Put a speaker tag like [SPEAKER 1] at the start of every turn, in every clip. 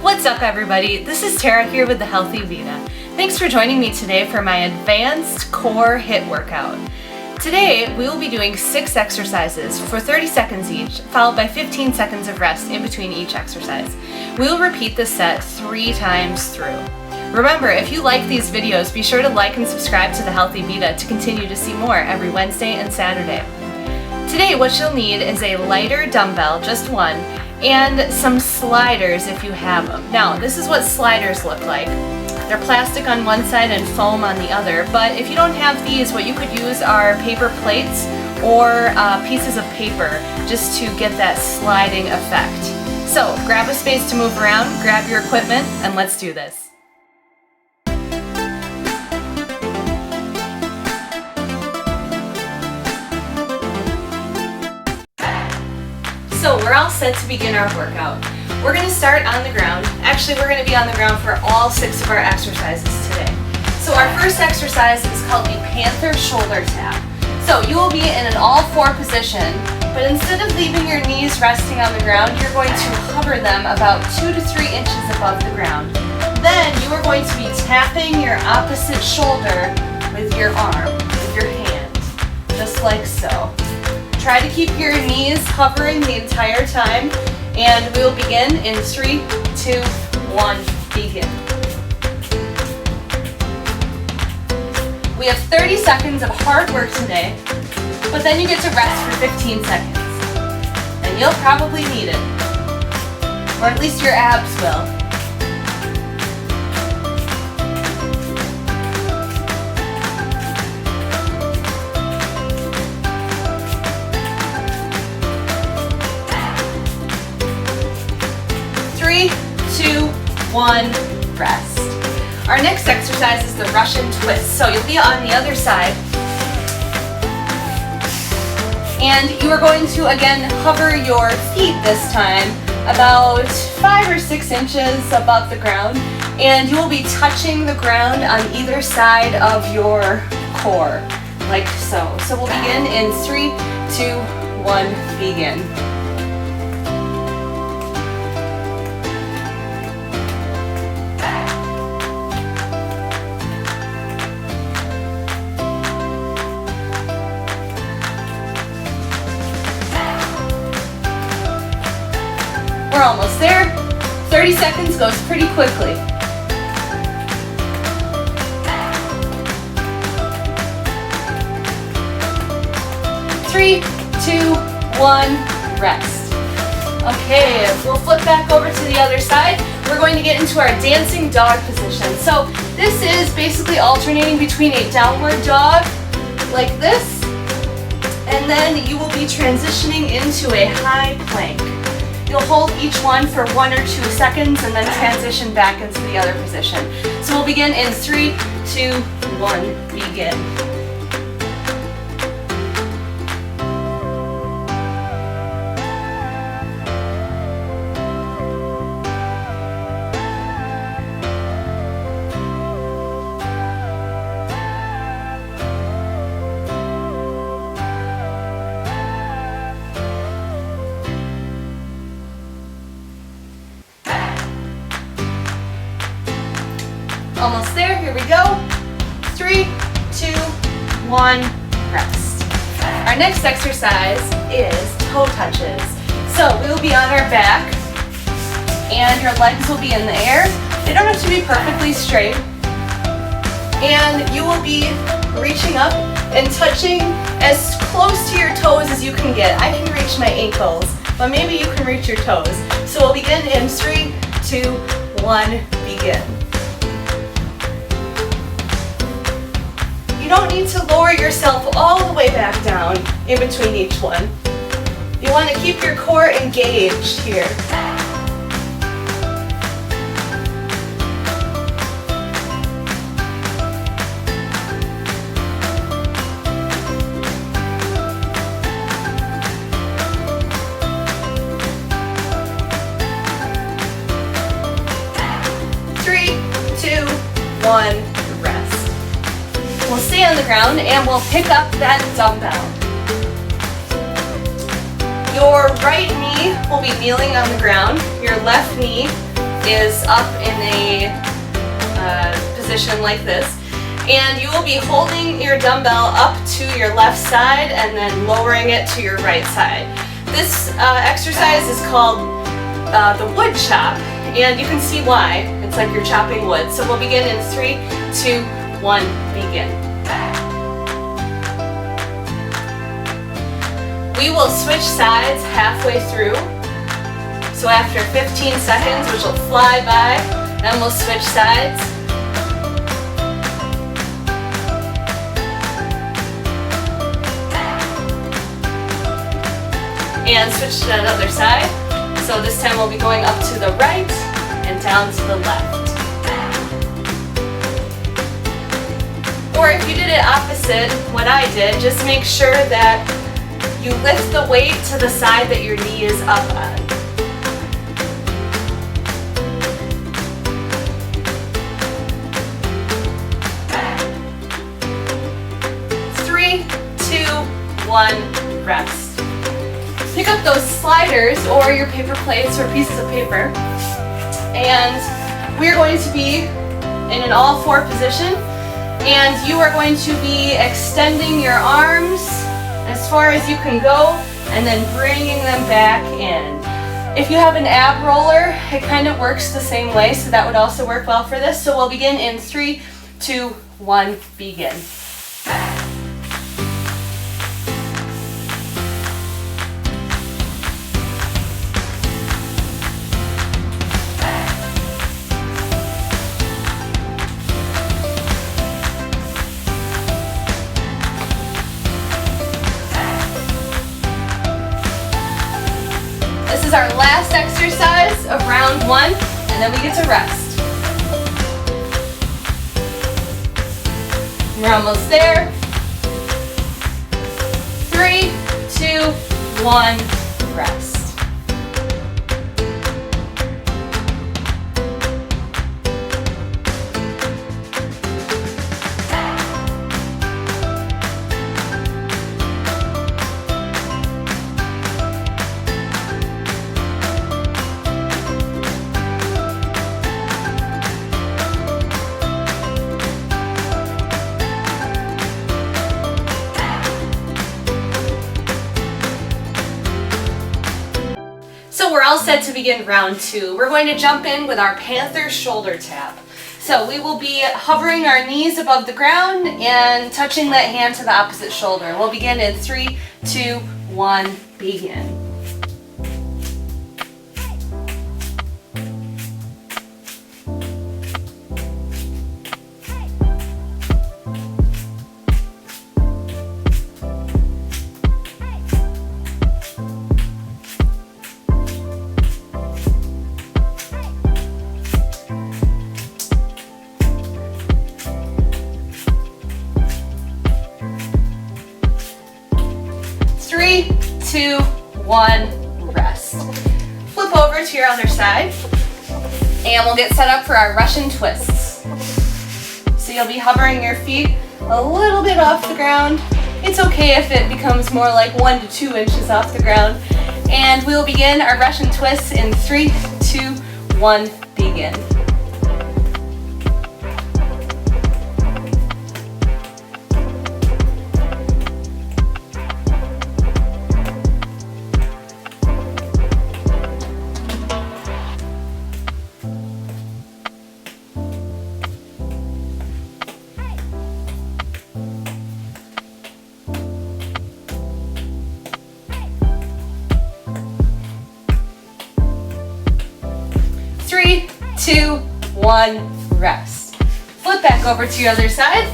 [SPEAKER 1] What's up everybody? This is Tara here with the Healthy Vida. Thanks for joining me today for my Advanced Core HIIT Workout. Today we will be doing 6 exercises for 30 seconds each, followed by 15 seconds of rest in between each exercise. We will repeat this set 3 times through. Remember, if you like these videos, be sure to like and subscribe to the Healthy Vida to continue to see more every Wednesday and Saturday. Today what you'll need is a lighter dumbbell, just one, and some sliders if you have them. Now, this is what sliders look like. They're plastic on one side and foam on the other, but if you don't have these, what you could use are paper plates or pieces of paper just to get that sliding effect. So, grab a space to move around, grab your equipment, and let's do this. So we're all set to begin our workout. We're going to start on the ground. Actually, we're going to be on the ground for all 6 of our exercises today. So our first exercise is called the PANTHER shoulder tap. So you will be in an all-4 position, but instead of leaving your knees resting on the ground, you're going to hover them about 2 to 3 inches above the ground. Then you are going to be tapping your opposite shoulder with your arm, with your hand, just like so. Try to keep your knees hovering the entire time, and we will begin in 3, 2, 1, begin. We have 30 seconds of hard work today, but then you get to rest for 15 seconds. And you'll probably need it, or at least your abs will. Three, 2, 1, rest. Our next exercise is the Russian twist. So you'll be on the other side. And you are going to again hover your feet this time about 5 or 6 inches above the ground. And you will be touching the ground on either side of your core, like so. So we'll begin in 3, 2, 1, begin. We're almost there. 30 seconds goes pretty quickly. 3, 2, 1, rest. Okay, we'll flip back over to the other side. We're going to get into our dancing dog position. So this is basically alternating between a downward dog, like this, and then you will be transitioning into a high plank. You'll hold each one for 1 or 2 seconds and then transition back into the other position. So we'll begin in 3, 2, 1, begin. Almost there, here we go. 3, 2, 1, rest. Our next exercise is toe touches. So we will be on our back and your legs will be in the air. They don't have to be perfectly straight. And you will be reaching up and touching as close to your toes as you can get. I can reach my ankles, but maybe you can reach your toes. So we'll begin in 3, 2, 1, begin. You don't need to lower yourself all the way back down in between each one. You want to keep your core engaged here. Three, 2, 1. We'll stay on the ground and we'll pick up that dumbbell. Your right knee will be kneeling on the ground. Your left knee is up in a position like this, and you will be holding your dumbbell up to your left side and then lowering it to your right side. This exercise is called the wood chop, and you can see why. It's like you're chopping wood. So we'll begin in 3, 2, 1, begin. We will switch sides halfway through. So after 15 seconds, which will fly by, then we'll switch sides. And switch to that other side. So this time we'll be going up to the right and down to the left. Or if you did it opposite what I did, just make sure that you lift the weight to the side that your knee is up on. Three, 2, 1, rest. Pick up those sliders or your paper plates or pieces of paper, and we're going to be in an all-4 position, and you are going to be extending your arms as far as you can go and then bringing them back in. If you have an ab roller, it kind of works the same way, so that would also work well for this. So we'll begin in 3, 2, 1, begin. This is our last exercise of round 1, and then we get to rest. We're almost there. 3, 2, 1, rest. So we're all set to begin round 2. We're going to jump in with our Panther shoulder tap. So we will be hovering our knees above the ground and touching that hand to the opposite shoulder. We'll begin in 3, 2, 1, begin. Three, 2, 1, rest. Flip over to your other side, and we'll get set up for our Russian twists. So you'll be hovering your feet a little bit off the ground. It's okay if it becomes more like 1 to 2 inches off the ground. And we'll begin our Russian twists in 3, 2, 1, begin. Three, 2, 1, rest. Flip back over to your other side,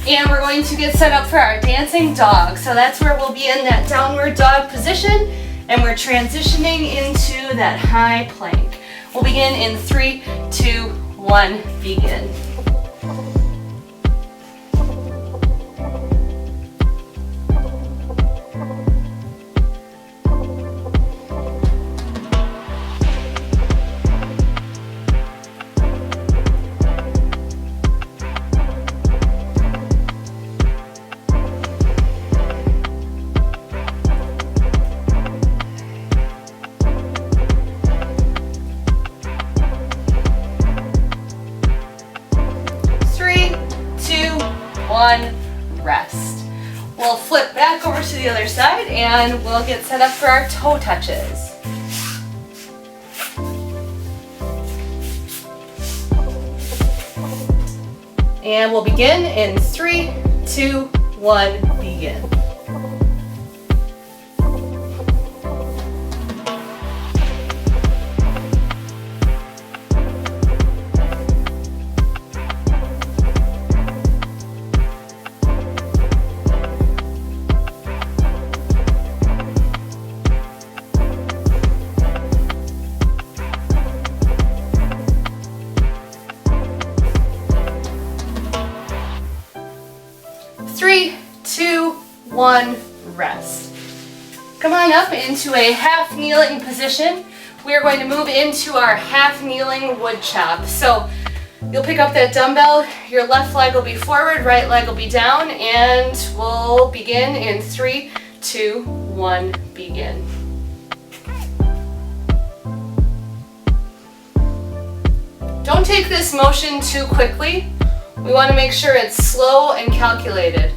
[SPEAKER 1] and we're going to get set up for our dancing dog. So that's where we'll be in that downward dog position, and we're transitioning into that high plank. We'll begin in 3, 2, 1, begin. 1, rest. We'll flip back over to the other side and we'll get set up for our toe touches. And we'll begin in 3, 2, 1, begin. Three, two, one, rest. Come on up into a half kneeling position. We are going to move into our half kneeling wood chop. So you'll pick up that dumbbell, your left leg will be forward, right leg will be down, and we'll begin in 3, 2, 1, begin. Don't take this motion too quickly. We want to make sure it's slow and calculated.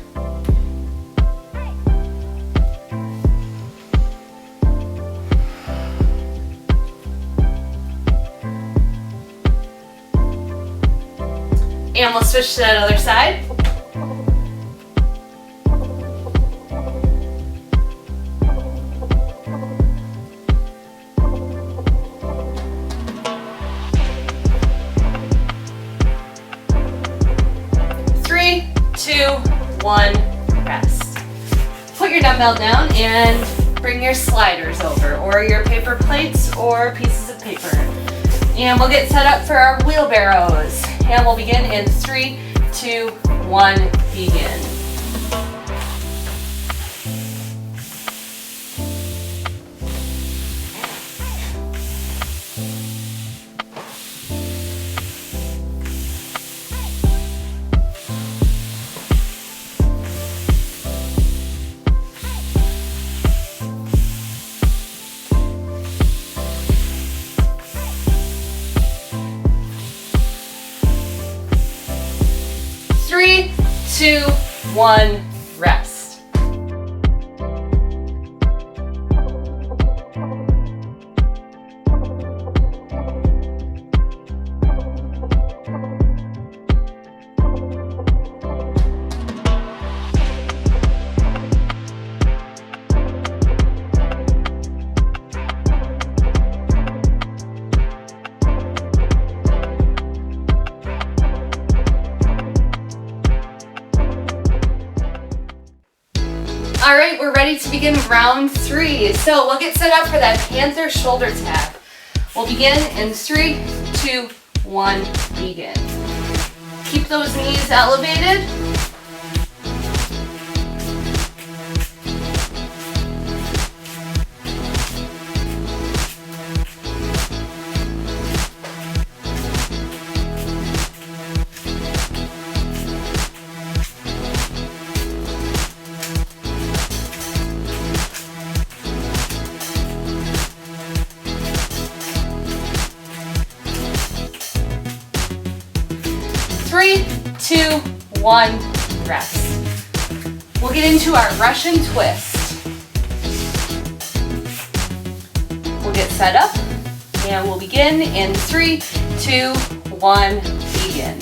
[SPEAKER 1] And we'll switch to that other side. Three, two, one, rest. Put your dumbbell down and bring your sliders over, or your paper plates or pieces of paper. And we'll get set up for our wheelbarrows. And we'll begin in 3, 2, 1, begin. Three, two, one, rest. All right, we're ready to begin round 3. So we'll get set up for that panther shoulder tap. We'll begin in 3, 2, 1, begin. Keep those knees elevated. Three, two, one, rest. We'll get into our Russian twist. We'll get set up and we'll begin in 3, 2, 1, begin.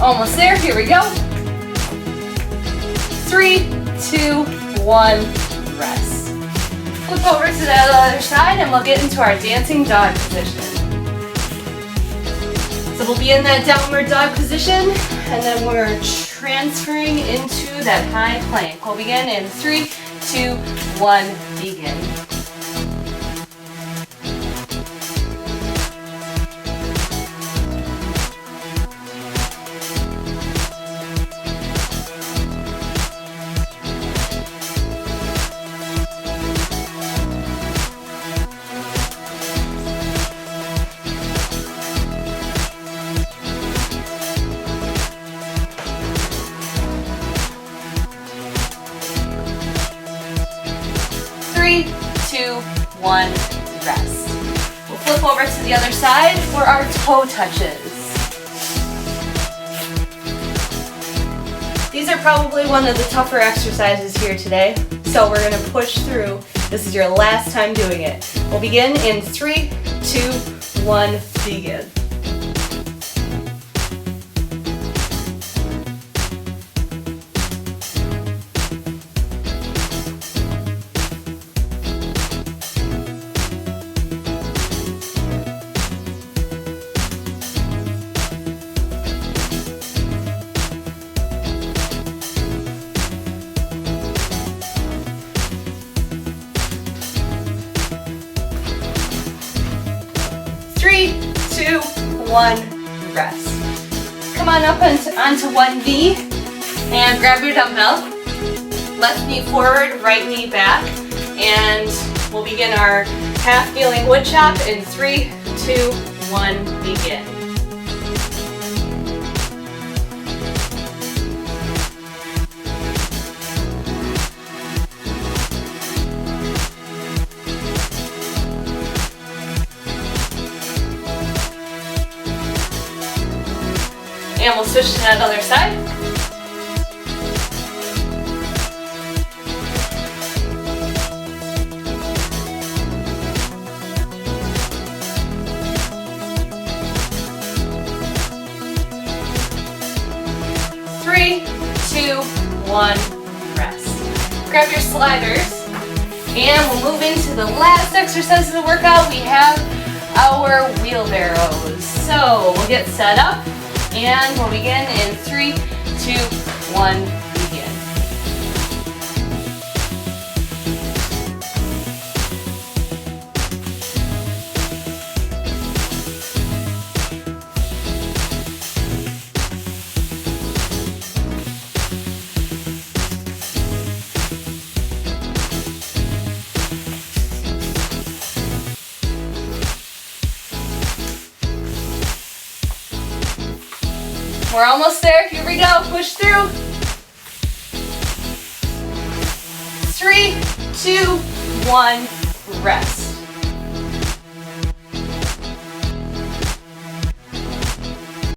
[SPEAKER 1] Almost there, here we go. 3, 2, 1, rest. Flip over to the other side and we'll get into our dancing dog position. So we'll be in that downward dog position and then we're transferring into that high plank. We'll begin in 3, 2, 1, begin. 2, 1, rest. We'll flip over to the other side for our toe touches. These are probably one of the tougher exercises here today, so we're going to push through. This is your last time doing it. We'll begin in 3, 2, 1, begin. Three, 2, 1, rest. Come on up onto one knee and grab your dumbbell. Left knee forward, right knee back, and we'll begin our half kneeling wood chop in 3, 2, 1, begin. And we'll switch to that other side. Three, 2, 1, rest. Grab your sliders, and we'll move into the last exercise of the workout. We have our wheelbarrows. So we'll get set up. And we'll begin in 3, 2, 1, begin. We're almost there. Here we go. Push through. 3, 2, 1, rest.